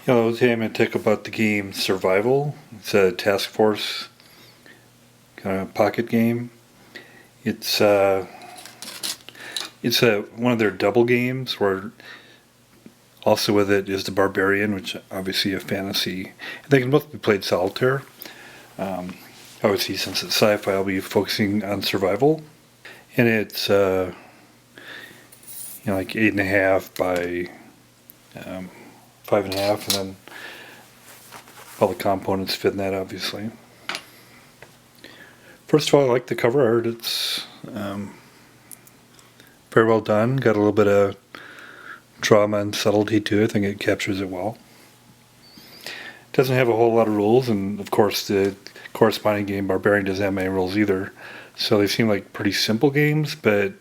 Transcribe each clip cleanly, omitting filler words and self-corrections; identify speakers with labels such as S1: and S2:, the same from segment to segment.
S1: Hello, today I'm going to talk about the game Survival. It's a task force kind of pocket game. It's one of their double games where also with it is the Barbarian, which obviously a fantasy. They can both be played solitaire. Obviously, since it's sci-fi, I'll be focusing on survival, and it's like 8.5 by 5.5, and then all the components fit in that, obviously. First of all, I like the cover art. It's very well done. Got a little bit of drama and subtlety to it. I think it captures it well. Doesn't have a whole lot of rules, and of course the corresponding game Barbarian doesn't have many rules either. So they seem like pretty simple games, but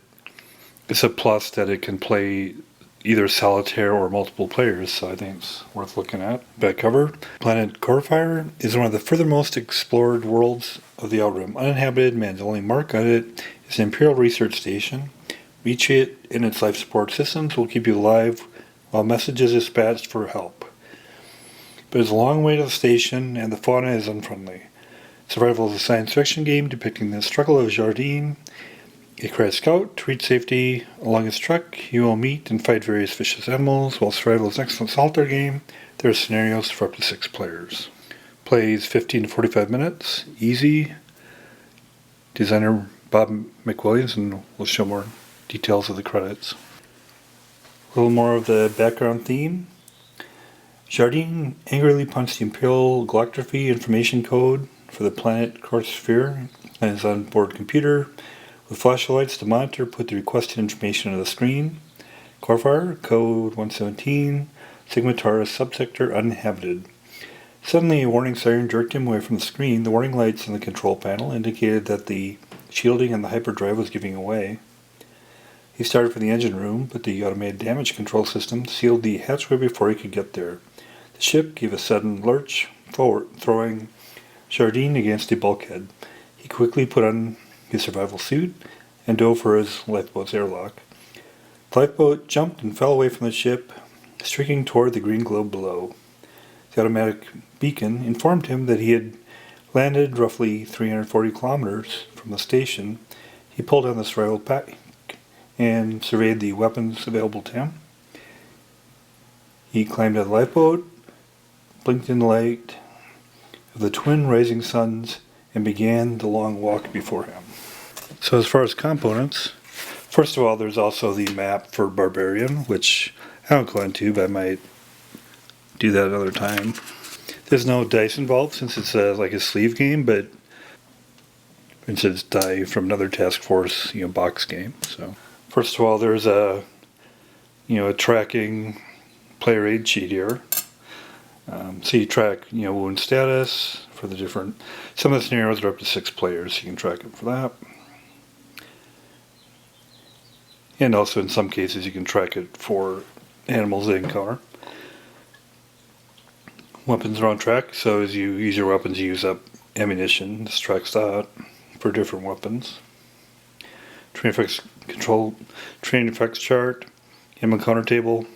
S1: it's a plus that it can play either solitaire or multiple players, so I think it's worth looking at. Back cover, planet Corfire is one of the furthermost explored worlds of the Outer Rim. Uninhabited, man's only mark on it is an Imperial research station. Reach it in its life support systems will keep you alive while messages dispatched for help. But it's a long way to the station, and the fauna is unfriendly. Survival is a science fiction game depicting the struggle of Jardine, a cadet scout. To reach safety along his trek, you will meet and fight various vicious animals. While Survival is an excellent solitaire game, there are scenarios for up to 6 players. Plays 15 to 45 minutes, easy. Designer Bob McWilliams, and we'll show more details of the credits. A little more of the background theme. Jardine angrily punched the Imperial Galactography information code for the planet Corsphere and his onboard computer. With flashlights, the monitor put the requested information on the screen. Corfire, code 117, Sigmataris subsector uninhabited. Suddenly, a warning siren jerked him away from the screen. The warning lights on the control panel indicated that the shielding on the hyperdrive was giving away. He started for the engine room, but the automated damage control system sealed the hatchway before he could get there. The ship gave a sudden lurch forward, throwing Jardine against a bulkhead. He quickly put on his survival suit and dove for his lifeboat's airlock. The lifeboat jumped and fell away from the ship, streaking toward the green globe below. The automatic beacon informed him that he had landed roughly 340 kilometers from the station. He pulled on the survival pack and surveyed the weapons available to him. He climbed out of the lifeboat, blinked in the light of the twin rising suns, and began the long walk before him. So as far as components, first of all, there's also the map for Barbarian, which I don't go into, but I might do that another time. There's no dice involved since it's like a sleeve game, but for instance, die from another task force, box game. So first of all, there's a tracking player aid sheet here. So you track wound status for the different. Some of the scenarios are up to 6 players, so you can track it for that. And also in some cases you can track it for animals they encounter. Weapons are on track, so as you use your weapons you use up ammunition. This tracks that for different weapons. Training effects chart, ammo counter table.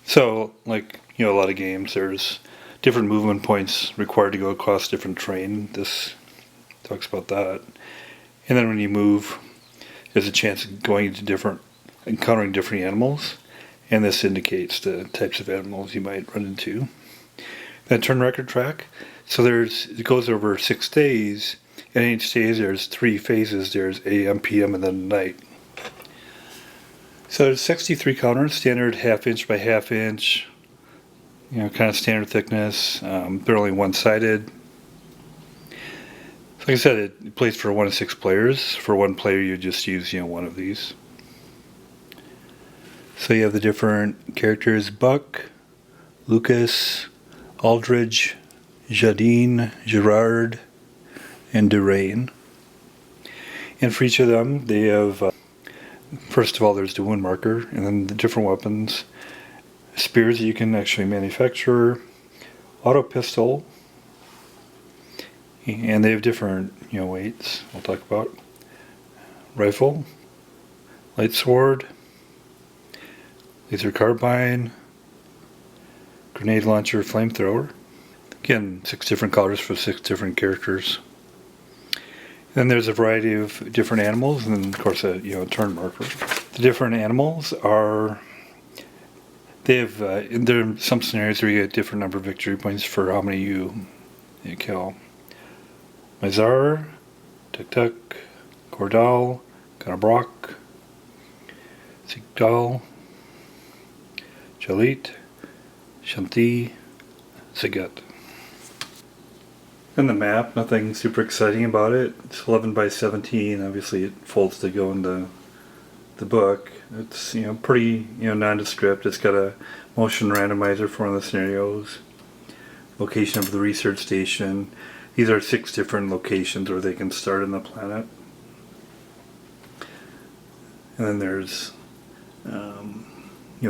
S1: So, like a lot of games, there's different movement points required to go across different terrain. This talks about that. And then when you move, there's a chance of encountering different animals, and this indicates the types of animals you might run into. Then turn record track. So it goes over 6 days, and in each day there's 3 phases. There's AM, PM, and then night. So there's 63 counters, standard 1/2 inch by 1/2 inch, kind of standard thickness. They're only one-sided. Like I said, it plays for 1 to 6 players. For 1 player, you just use one of these. So you have the different characters: Buck, Lucas, Aldridge, Jardine, Gerard, and Durain. And for each of them, they have, first of all, there's the wound marker, and then the different weapons. Spears that you can actually manufacture, auto pistol, and they have different weights we'll talk about. Rifle, light sword, laser carbine, grenade launcher, flamethrower. Again, 6 different colors for 6 different characters. Then there's a variety of different animals, and then of course a turn marker. The different animals are, they have there are some scenarios where you get a different number of victory points for how many you kill. Mizar, Tuk Tuk, Cordal, Ganabrock, Sigdal, Jalit, Shanti, Saget. And the map, nothing super exciting about it. It's 11 by 17. Obviously, it folds to go in the book. It's pretty nondescript. It's got a motion randomizer for one of the scenarios. Location of the research station. These are 6 different locations where they can start on the planet. And then there's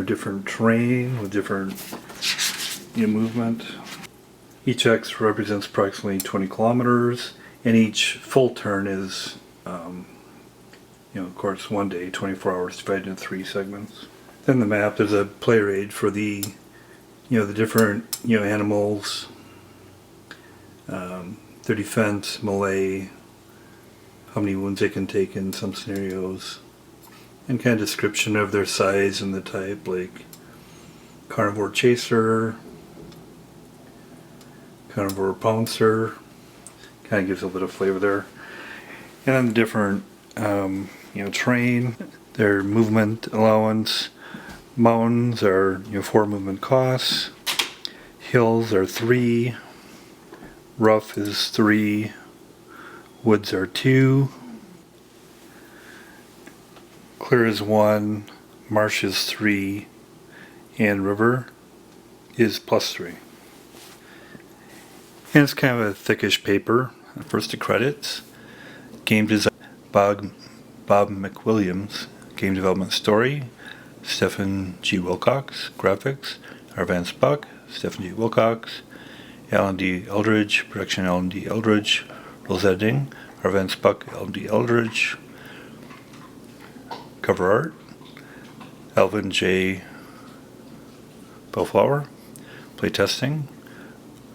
S1: different terrain with different movement. Each X represents approximately 20 kilometers, and each full turn is, of course, 1 day, 24 hours divided into 3 segments. Then the map, there's a player aid for the, the different, animals, their defense, melee, how many wounds they can take in some scenarios, and kind of description of their size and the type, like carnivore chaser, carnivore pouncer, kind of gives a little bit of flavor there. And then the different, terrain, their movement allowance. Mountains are 4 movement costs. Hills are 3. Rough is 3. Woods are 2. Clear is 1. Marsh is 3. And river is +3. And it's kind of a thickish paper. First the credits. Game design, Bob McWilliams. Game development story, Stephen G. Wilcox. Graphics, Arvance Buck, Stephen G. Wilcox. Alan D. Eldridge. Production, Alan D. Eldridge. Rules editing, Arvance Buck, Alan D. Eldridge. Cover art, Alvin J. Bellflower. Playtesting,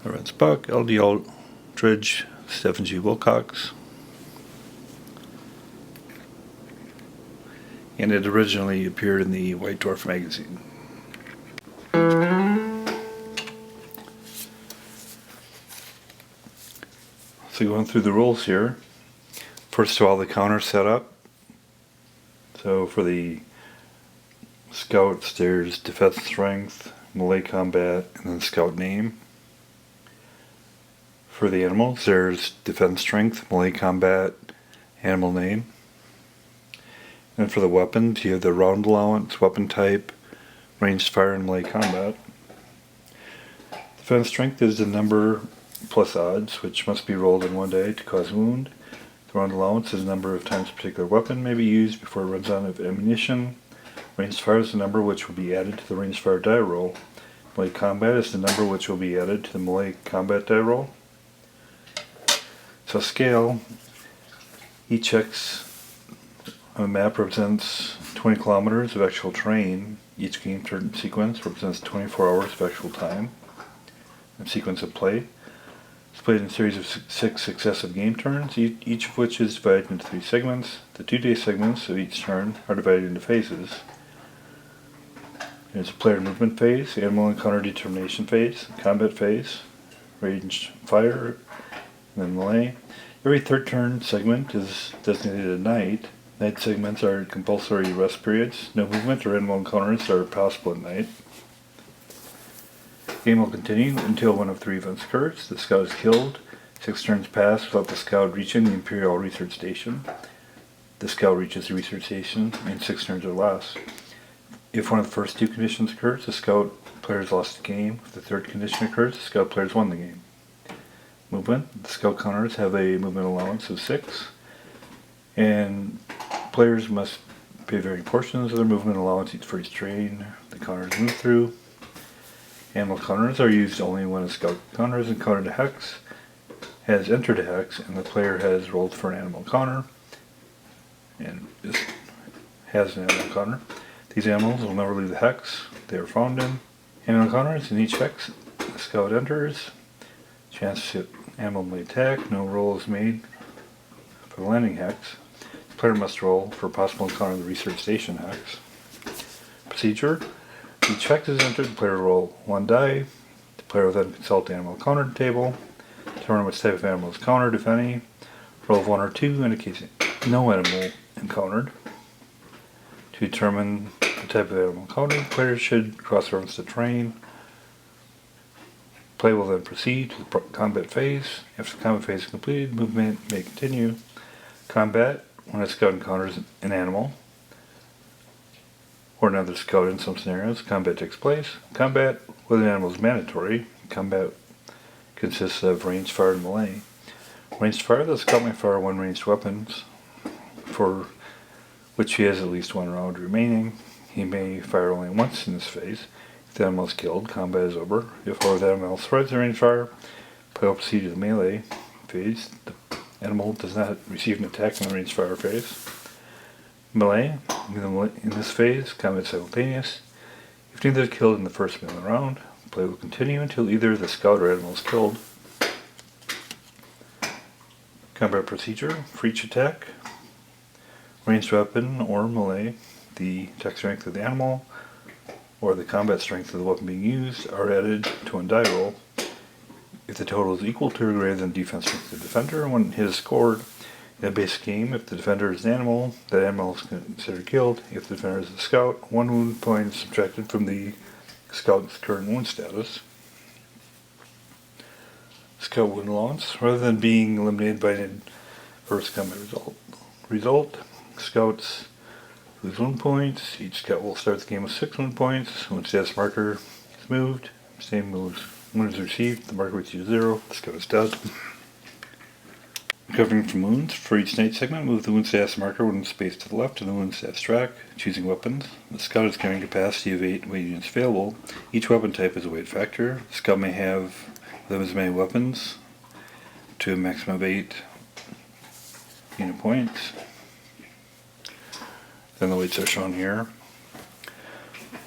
S1: Arvance Buck, L. D. Eldridge, Stephen G. Wilcox. And it originally appeared in the White Dwarf magazine. So going through the rules here. First of all, the counter setup. So for the scouts, there's defense strength, melee combat, and then scout name. For the animals, there's defense strength, melee combat, animal name. And for the weapons, you have the round allowance, weapon type, ranged fire, and melee combat. Defense strength is the number plus odds, which must be rolled in 1 day to cause wound. The round allowance is the number of times a particular weapon may be used before it runs out of ammunition. Ranged fire is the number which will be added to the ranged fire die roll. Melee combat is the number which will be added to the melee combat die roll. So scale, each X on the map represents 20 kilometers of actual terrain. Each game turn sequence represents 24 hours of actual time and sequence of play. It's played in a series of 6 successive game turns, each of which is divided into 3 segments. The 2-day segments of each turn are divided into phases. There's a player movement phase, animal encounter determination phase, combat phase, ranged fire, and then melee. Every third turn segment is designated a night. Night segments are compulsory rest periods. No movement or animal encounters are possible at night. The game will continue until one of 3 events occurs. The scout is killed. 6 turns pass without the scout reaching the Imperial Research Station. The scout reaches the research station in 6 turns or less. If one of the first 2 conditions occurs, the scout players lost the game. If the third condition occurs, the scout players won the game. Movement. The scout counters have a movement allowance of 6. And players must pay varying portions of their movement allowance for each terrain the counters move through. Animal counters are used only when a scout counter has encountered a hex, has entered a hex, and the player has rolled for an animal counter, and has an animal counter. These animals will never leave the hex they are found in. Animal encounters in each hex. The scout enters. Chance to animal may attack. No roll is made for the landing hex. The player must roll for a possible encounter in the research station hex. Procedure. Each hex is entered. The player will roll 1 die. The player will then consult the animal encounter table. Determine which type of animal is countered, if any. Roll of 1 or 2 indicates no animal encountered. To determine the type of animal encountered, players should cross-reference the terrain. Play will then proceed to the combat phase. After the combat phase is completed, movement may continue. Combat, when a scout encounters an animal or another scout in some scenarios, combat takes place. Combat, whether an animal is mandatory. Combat consists of ranged fire and melee. Ranged fire, the scout may fire 1 ranged weapons for which he has at least 1 round remaining. He may fire only once in this phase. If the animal is killed, combat is over. If, however, the animal threatens the range fire, play will proceed to the melee phase. The animal does not receive an attack in the range fire phase. Melee, in this phase, combat is simultaneous. If neither is killed in the first melee round, play will continue until either the scout or animal is killed. Combat procedure, for each attack, ranged weapon or melee, the attack strength of the animal or the combat strength of the weapon being used are added to 1 die roll. If the total is equal to or greater than defense strength of the defender when hit is scored. In a basic game, if the defender is an animal, that animal is considered killed. If the defender is a scout, 1 wound point is subtracted from the scout's current wound status. Scout wound allowance, rather than being eliminated by an adverse combat result, scouts lose 1 point. Each scout will start the game with 6 wound points. When status marker is moved, same moves. Wound is received, the marker reaches 0, the scout is dead. Recovering from wounds, for each night segment, move the wound status marker 1 space to the left of the wound status track, choosing weapons. The scout is carrying capacity of 8 weight units available. Each weapon type is a weight factor. The scout may have as many weapons to a maximum of 8 unit points. Then the weights are shown here.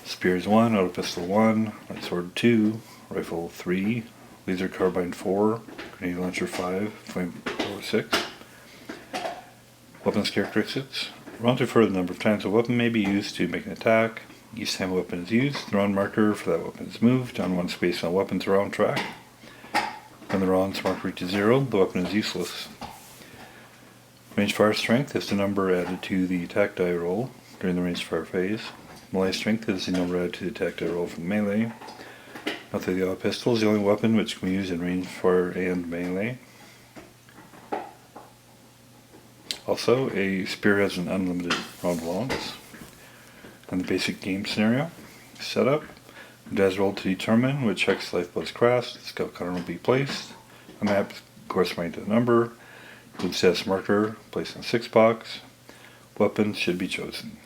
S1: Spear is 1, auto pistol 1, light sword 2, rifle 3, laser carbine 4, grenade launcher 5, flamethrower 6. Weapons characteristics. Rounds refer to the number of times a weapon may be used to make an attack. Each time a weapon is used, the round marker for that weapon is moved on 1 space on a weapon's round track. When the round's marker reaches 0, the weapon is useless. Range fire strength is the number added to the attack die roll during the range fire phase. Melee strength is the number added to the attack die roll from melee. Note that the auto pistol is the only weapon which can be used in range fire and melee. Also, a spear has an unlimited round allowance. And the basic game scenario setup. The dice rolled to determine which hex lifeblood is crossed. The scout counter will be placed. A map corresponding to the number. Wound status marker placed in the 6 box. Weapons should be chosen.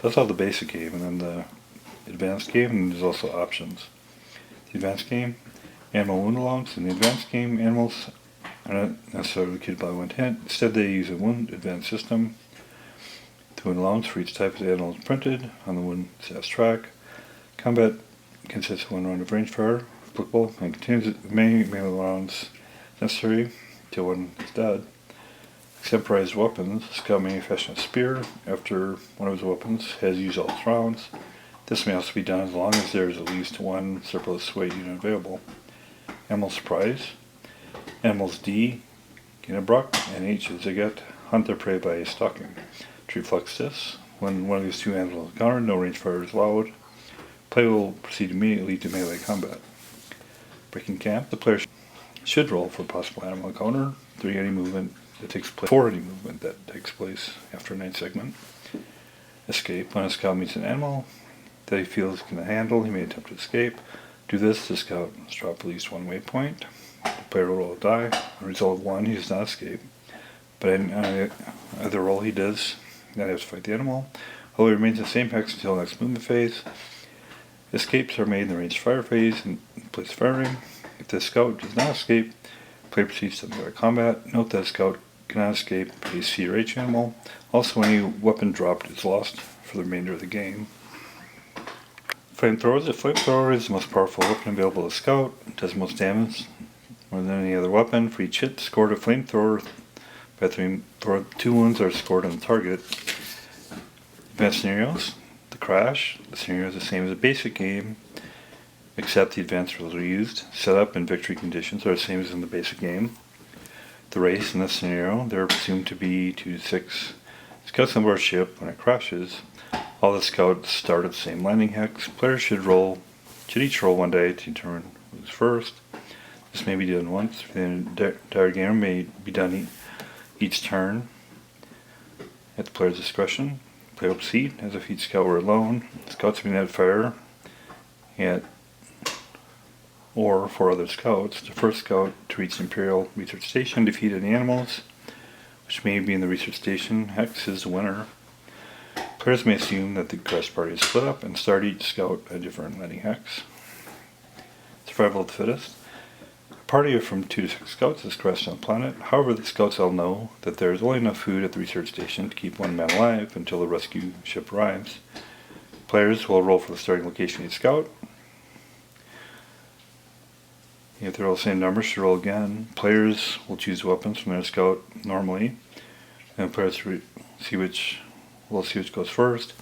S1: That's all the basic game, and then the advanced game, and there's also options. The advanced game, animal wound allowance. In the advanced game, animals are not necessarily killed by 1 hit. Instead, they use a wound advanced system. The wound allowance for each type of animal is printed on the wound status track. Combat consists of 1 round of range fire, applicable, and contains many melee rounds necessary till 1 is dead. Extemporized weapons. Scout may fashion a spear after one of his weapons has used all its rounds. This may also be done as long as there is at least 1 surplus weight unit available. Animal surprise. Animals D, gain a Bruck, and H is Ziget, hunt their prey by stalking. To reflect this, when one of these 2 animals is encountered, no range fire is allowed. Play will proceed immediately to melee combat. Breaking camp, the player should roll for possible animal encounter, 4 any movement that takes place after a night segment. Escape, when a scout meets an animal that he feels can handle, he may attempt to escape. Do this, the scout must drop at least 1 waypoint. The player will roll a die. On a result of 1, he does not escape. But in either roll he does not have to fight the animal. Although he remains in the same hex until the next movement phase. Escapes are made in the ranged fire phase and place firing. If the scout does not escape, player proceeds to melee combat. Note that a scout cannot escape a C or H animal. Also, any weapon dropped is lost for the remainder of the game. Flamethrowers. The flamethrower is the most powerful weapon available to Scout. It does most damage more than any other weapon. For each hit scored a flamethrower by flamethrower, 2 wounds are scored on the target. Advanced scenarios. The crash. The scenario is the same as the basic game, except the advanced rules are used. Setup and victory conditions are the same as in the basic game. The race in this scenario, they're presumed to be 2 to 6 scouts on board a ship. When it crashes, all the scouts start at the same landing hex. Players should each roll 1 die to determine who's first. This may be done once. The entire game may be done each turn at the player's discretion. Play will proceed as if each scout were alone. Scouts may not fire or for other scouts. The first scout to reach the Imperial Research Station, defeat any animals, which may be in the Research Station hex, is the winner. Players may assume that the quest party is split up and start each scout at a different landing hex. Survival of the fittest. A party of from 2 to 6 scouts is crashed on the planet. However, the scouts all know that there is only enough food at the research station to keep 1 man alive until the rescue ship arrives. Players will roll for the starting location of each scout. If they roll the same numbers, should roll again. Players will choose weapons from their scout normally, and players see which goes first.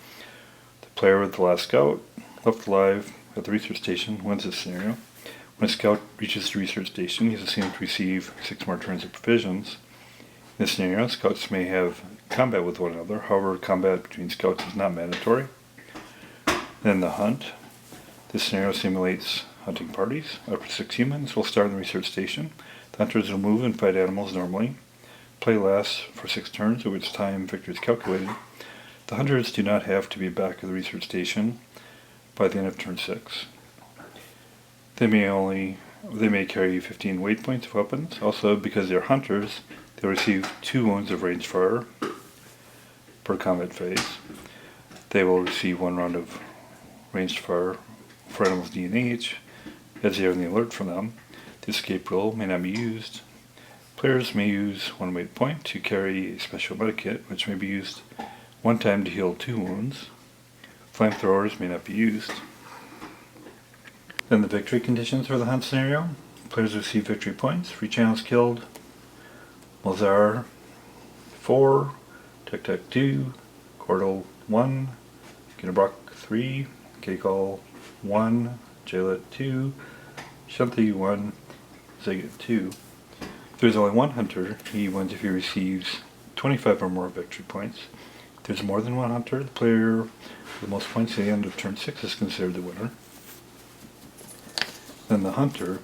S1: The player with the last scout left alive at the research station wins this scenario. When a scout reaches the research station, he is assumed to receive 6 more turns of provisions. In this scenario, scouts may have combat with one another. However, combat between scouts is not mandatory. Then the hunt. This scenario simulates hunting parties. Up to 6 humans will start in the research station. The hunters will move and fight animals normally. Play lasts for 6 turns, at which time victory is calculated. The hunters do not have to be back at the research station by the end of turn 6. They may carry 15 weight points of weapons. Also, because they're hunters, they'll receive 2 wounds of ranged fire per combat phase. They will receive 1 round of ranged fire for animals D and H, as they are in the alert for them. The escape rule may not be used. Players may use 1 weight point to carry a special medikit, which may be used 1 time to heal 2 wounds. Flamethrowers may not be used. Then the victory conditions for the hunt scenario. Players receive victory points for each animal killed. Malzar 4, Tek 2, Cordal 1, Ginnerbrock 3, Kekal 1, Jaylet 2, Shanti 1, Zagat 2. If there's only 1 hunter, he wins if he receives 25 or more victory points. If there's more than 1 hunter, the player with the most points at the end of turn 6 is considered the winner. Then the hunter.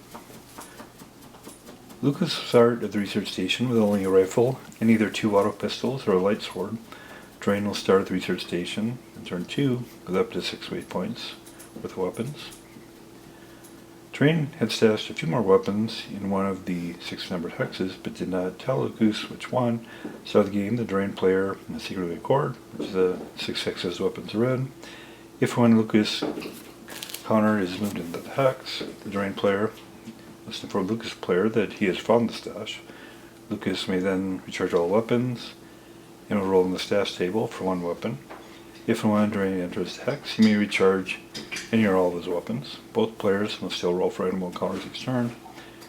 S1: Lucas started at the research station with only a rifle and either 2 auto pistols or a light sword. Drain will start at the research station in turn 2 with up to 6 weight points with weapons. Drain had stashed a few more weapons in one of the 6 numbered hexes, but did not tell Lucas which one. Start the game, the Drain player in the secret record, which is the 6 hexes weapons are in. If when Lucas' counter is moved into the hex, the Drain player must inform Lucas' player that he has found the stash. Lucas may then recharge all weapons and will roll in the stash table for 1 weapon. If and when Drain enters the hex, he may recharge any or all of his weapons. Both players must still roll for animal encounters each turn.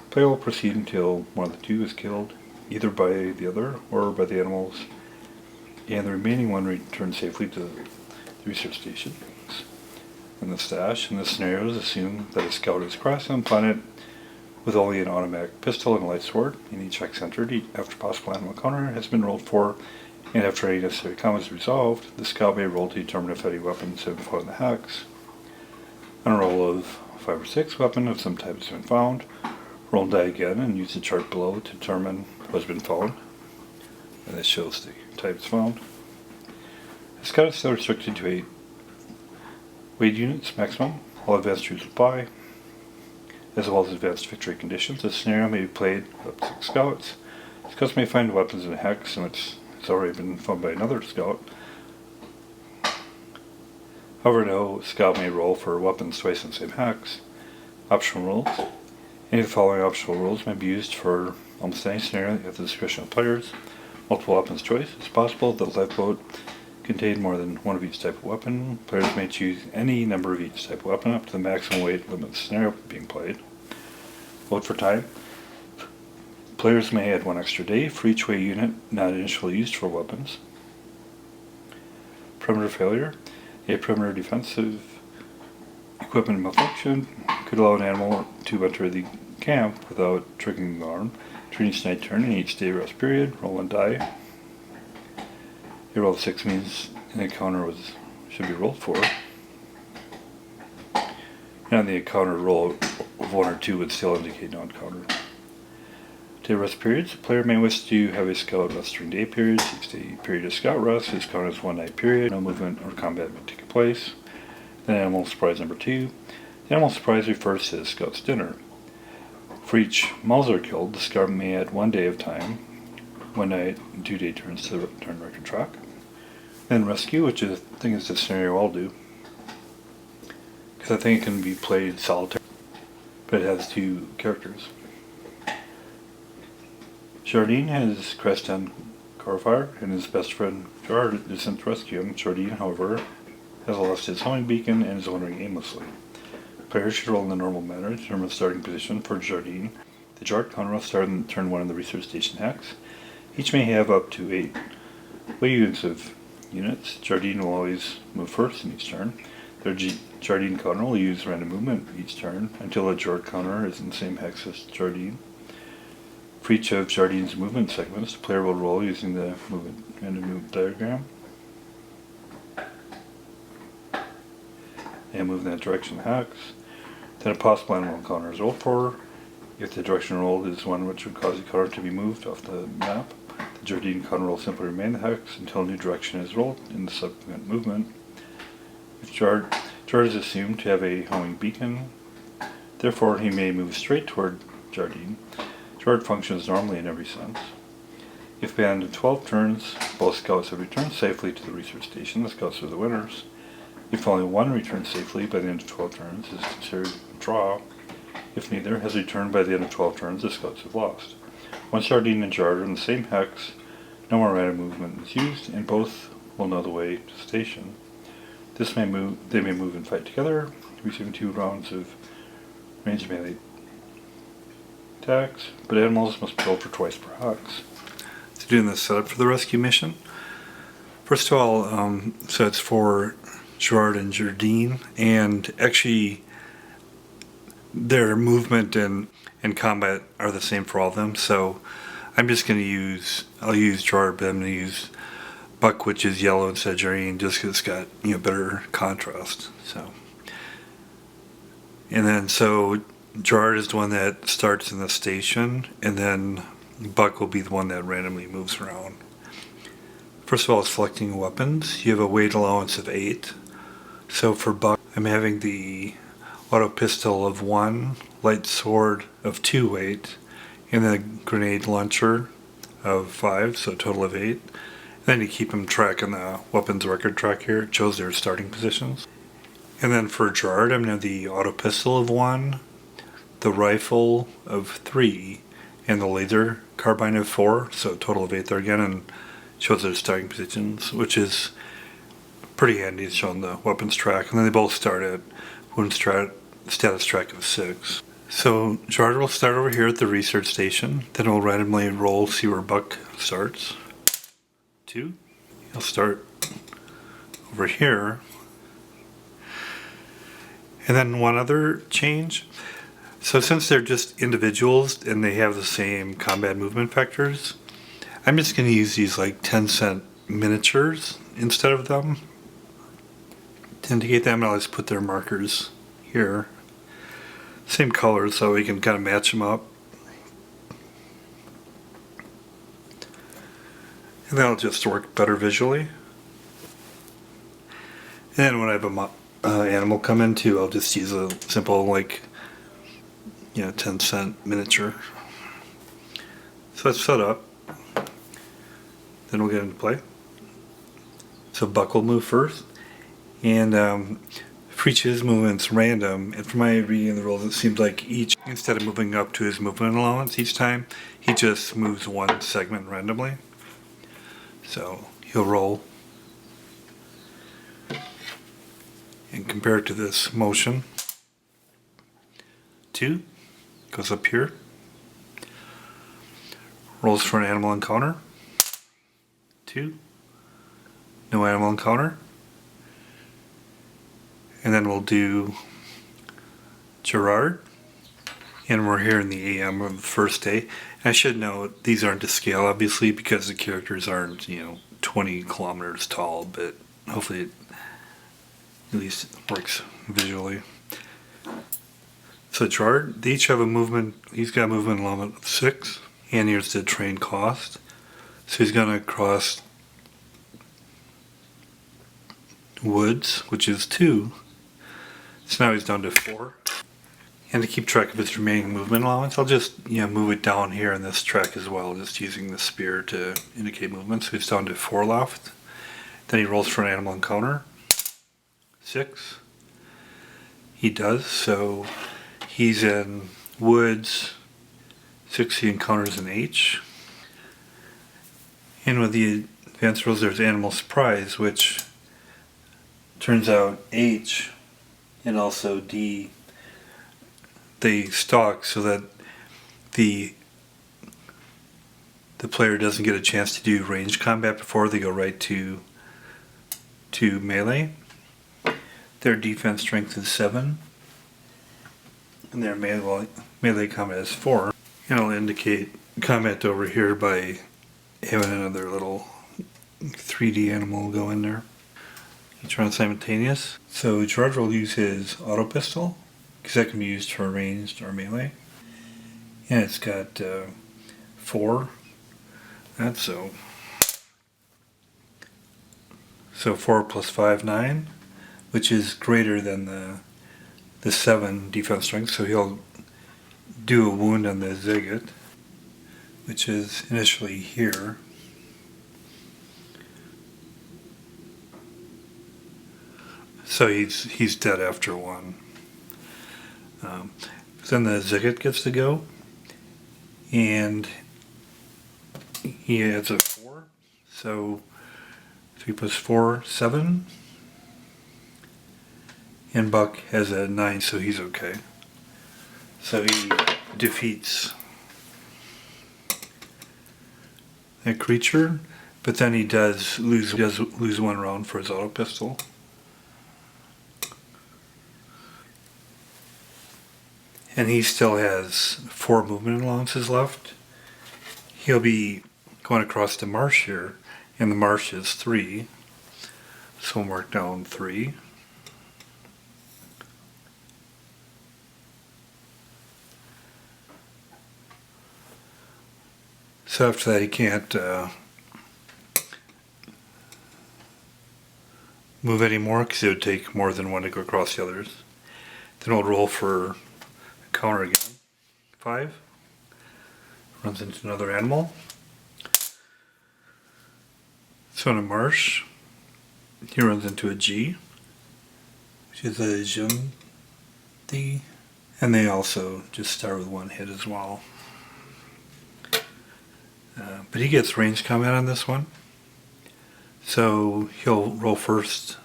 S1: Player will proceed until one of the 2 is killed, either by the other or by the animals, and the remaining 1 returns safely to the research station. In the stash, in this scenario, assume that a scout is crossing on the planet with only an automatic pistol and a light sword. In each hex entered, after possible animal encounter has been rolled for, and after any necessary combat is resolved, the scout may roll to determine if any weapons have been found in the hex. On a roll of 5 or 6, weapon of some type has been found. Roll die again and use the chart below to determine what has been found. And this shows the types found. The scout is still restricted to 8 weight units maximum. All advanced rules apply, as well as advanced victory conditions. This scenario may be played with up to 6 scouts. Scouts may find weapons in a hex in which it's already been found by another scout. However, no scout may roll for weapons twice in the same hex. Optional rules. Any of the following optional rules may be used for almost any scenario at the discretion of players. Multiple weapons choice. It's possible that the lifeboat contain more than one of each type of weapon. Players may choose any number of each type of weapon up to the maximum weight limit scenario being played. Vote for time. Players may add 1 extra day for each weight unit not initially used for weapons. Perimeter failure. A perimeter defensive equipment malfunction could allow an animal to enter the camp without triggering the alarm. During each night turn in each day rest period, roll 1 die. A roll of 6 means an encounter should be rolled for. And the encounter roll of 1 or 2 would still indicate no encounter. Day rest periods. A player may wish to have a scout rest during day periods. Each day period of scout rest is counted as 1 night period. No movement or combat may take place. Then animal surprise number 2. The animal surprise refers to the scout's dinner. For each Mauser killed, the scout may add 1 day of time, 1 night, and 2 day turns to the turn record track. Then rescue, which I think is the scenario I'll do, because I think it can be played solitaire, but it has 2 characters. Jardine has crashed on Corfire, and his best friend Gerard is sent to rescue him. Jardine, however, has lost his homing beacon and is wandering aimlessly. Players should roll in the normal manner to determine the starting position for Jardine. The Jard counter will start in turn 1 in the research station hex. Each may have up to 8 weight units of units. Jardine will always move first in each turn. Their Jardine counter will use random movement each turn until the Jard counter is in the same hex as Jardine. For each of Jardine's movement segments, the player will roll using the random movement diagram and move in that direction hex. Then a possible animal encounter is rolled for. If the direction rolled is one which would cause the counter to be moved off the map, the Jardine counter will simply remain in the hex until a new direction is rolled in the subsequent movement. If Jard is assumed to have a homing beacon, therefore he may move straight toward Jardine. Jard functions normally in every sense. If banned in 12 turns, both scouts have returned safely to the research station. The scouts are the winners. If only one returns safely by the end of 12 turns, it is considered a draw. If neither has returned by the end of 12 turns, the scouts have lost. Once Jardine and Jard are in the same hex, no more random movement is used, and both will know the way to the station. They may move and fight together, receiving 2 rounds of range melee attacks, but animals must be rolled for twice per hex. So doing the setup for the rescue mission. First of all, so it's for Gerard and Jardine, and actually their movement and combat are the same for all of them, so I'm just going to I'll use Gerard, but I'm going to use Buck, which is yellow instead of Jardine, just because it's got better contrast. So, and then so Gerard is the one that starts in the station, and then Buck will be the one that randomly moves around. First of all, selecting weapons. You have a weight allowance of 8. So for Buck, I'm having the auto pistol of 1, light sword of 2 weight, and then a grenade launcher of 5, so a total of 8. And then you keep them track on the weapons record track here. It shows their starting positions. And then for Gerard, I'm going to have the auto pistol of 1, the rifle of 3, and the laser carbine of 4, so a total of 8 there again, and shows their starting positions, which is pretty handy. It's showing the weapons track, and then they both start at wound status track of 6. So Gerard will start over here at the research station, then we'll randomly roll, see where Buck starts. 2. He'll start over here. And then one other change. So since they're just individuals and they have the same combat movement vectors, I'm just going to use these like 10-cent miniatures instead of them. To indicate them, I'll just put their markers here. Same colors, so we can kind of match them up. And that'll just work better visually. And then when I have an animal come in too, I'll just use a simple 10-cent miniature. So that's set up. Then we'll get into play. So Buck will move first, and for each of his movements random, and from my reading of the rules, it seems like each, instead of moving up to his movement allowance each time, he just moves one segment randomly. So he'll roll and compare it to this motion. 2 goes up here, rolls for an animal encounter. 2, no animal encounter. And then we'll do Gerard. And we're here in the AM of the first day. I should note these aren't to scale, obviously, because the characters aren't, 20 kilometers tall, but hopefully it at least works visually. So Gerard, they each have a movement. He's got a movement limit of 6, and here's the train cost. So he's going to cross woods, which is 2. So now he's down to 4. And to keep track of his remaining movement allowance, I'll just move it down here in this track as well, just using the spear to indicate movement. So he's down to 4 left. Then he rolls for an animal encounter. 6. He does, so he's in woods. 6, he encounters an H. And with the advanced rules, there's animal surprise, which turns out H and also D, they stalk so that the player doesn't get a chance to do ranged combat before they go right to melee. Their defense strength is 7, and their melee combat is 4. And I'll indicate combat over here by having another little 3D animal go in there. Each run simultaneous. So Gerard will use his auto pistol, because that can be used for ranged or melee. And it's got 4. That's so 4 plus 5, 9, which is greater than the 7 defense strength. So he'll do a wound on the Zigot, which is initially here. So he's dead after 1. Then the Zigot gets to go, and he adds a 4. So 3 plus 4, 7. And Buck has a 9, so he's okay. So he defeats that creature, but then he does lose 1 round for his auto pistol. And he still has 4 movement allowances left. He'll be going across the marsh here, and the marsh is 3. So we'll mark down 3. So after that he can't move anymore because it would take more than 1 to go across the others. Then we'll roll for counter again. 5. Runs into another animal. So in a marsh, he runs into a G, which is a Jun D. And they also just start with 1 hit as well. But he gets range combat on this one. So he'll roll first.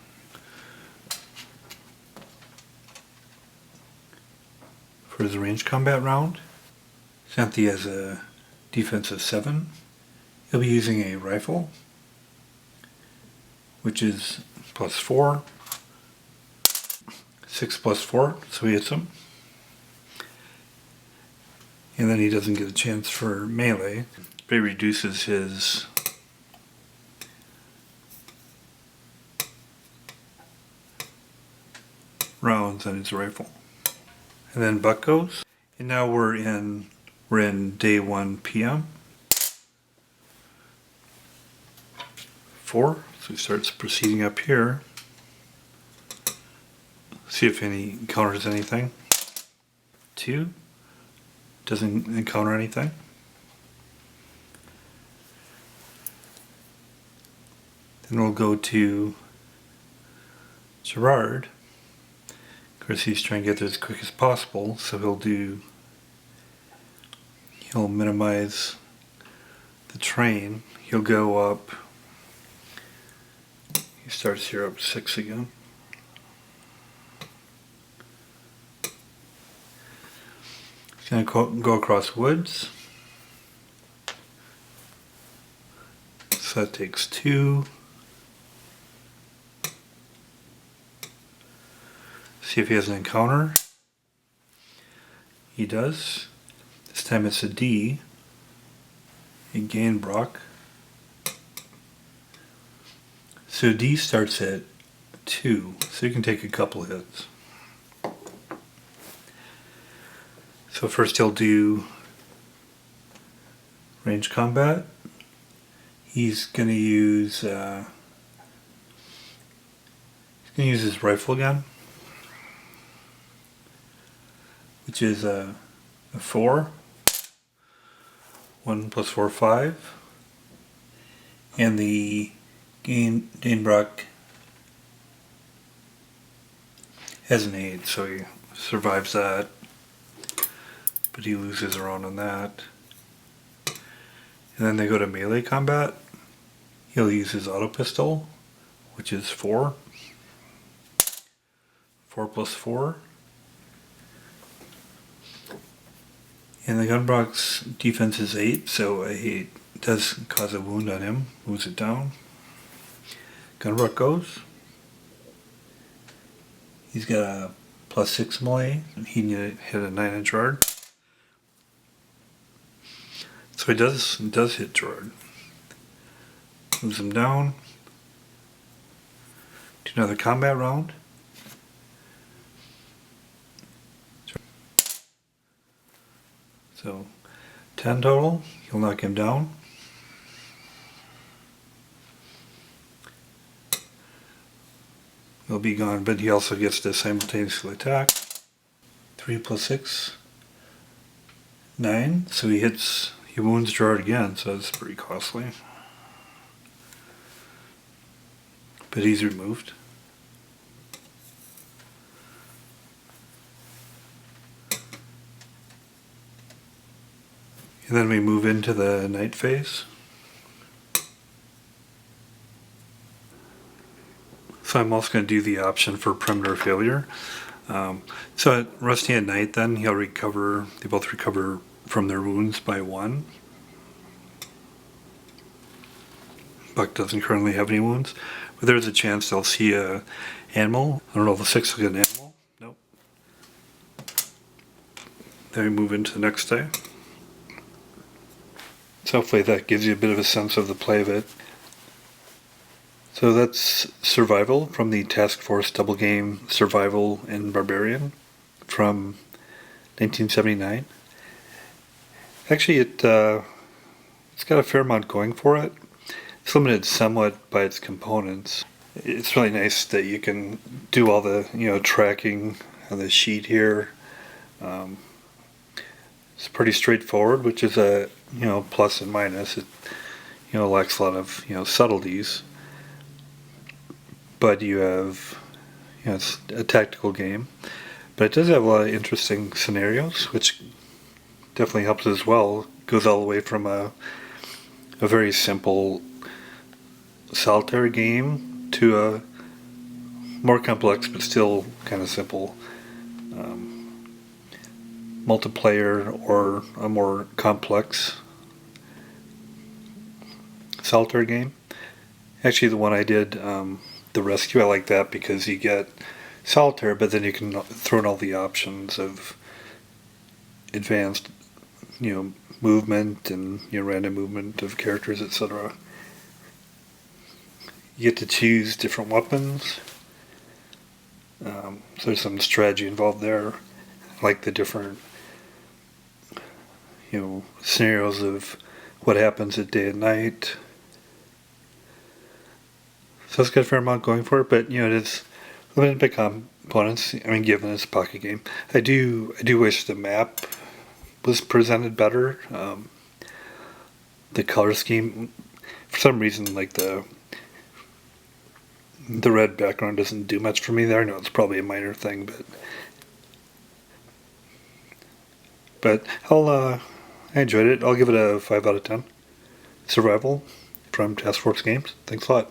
S1: For his range combat round. Xanthi has a defense of 7. He'll be using a rifle, which is plus 4. 6 plus 4, so he hits him. And then he doesn't get a chance for melee, but he reduces his rounds on his rifle. And then Buck goes. And now we're in day 1 PM. 4. So he starts proceeding up here. See if he encounters anything. 2. Doesn't encounter anything. Then we'll go to Gerard. Of course, he's trying to get there as quick as possible, so he'll minimize the train. He'll go up. He starts here up 6 again. Gonna go across woods. So that takes 2. See if he has an encounter. He does. This time it's a D. Again, Brock. So D starts at 2, so you can take a couple hits. So first he'll do range combat. He's gonna use his rifle again, which is a 4. 1 plus 4, 5. And the Danebrock has an 8, so he survives that. But he loses a round on that. And then they go to melee combat. He'll use his auto pistol, which is 4. 4 plus 4. And the Gunbrock's defense is 8, so a 8 does cause a wound on him, moves it down. Gunbrock goes. He's got a plus 6 melee, and he hit a 9-inch Gerard. So he does hit Gerard. Moves him down. Do another combat round. So 10 total. He'll knock him down. He'll be gone, but he also gets to simultaneously attack. 3 plus 6, 9. So he wounds Gerard again, so that's pretty costly. But he's removed. And then we move into the night phase. So I'm also going to do the option for perimeter failure. So at Rusty at night, then they both recover from their wounds by 1. Buck doesn't currently have any wounds, but there's a chance they'll see a animal. I don't know if the 6 will get an animal. Nope. Then we move into the next day. So hopefully that gives you a bit of a sense of the play of it. So that's Survival from the Task Force Double Game Survival in Barbarian from 1979. Actually, it's got a fair amount going for it. It's limited somewhat by its components. It's really nice that you can do all the tracking on the sheet here. It's pretty straightforward, which is a plus and minus. It lacks a lot of subtleties, but you have it's a tactical game, but it does have a lot of interesting scenarios, which definitely helps as well. It goes all the way from a very simple solitaire game to a more complex but still kind of simple multiplayer or a more complex solitaire game. Actually, the one I did, the Rescue, I like that because you get solitaire, but then you can throw in all the options of advanced, movement and random movement of characters, etc. You get to choose different weapons. So there's some strategy involved there, like the different scenarios of what happens at day and night. So it's got a fair amount going for it, but it is limited by components. I mean, given it's a pocket game, I do wish the map was presented better. The color scheme, for some reason, like the red background doesn't do much for me there. I know it's probably a minor thing, but I enjoyed it. I'll give it a 5 out of 10. Survival from Task Force Games. Thanks a lot.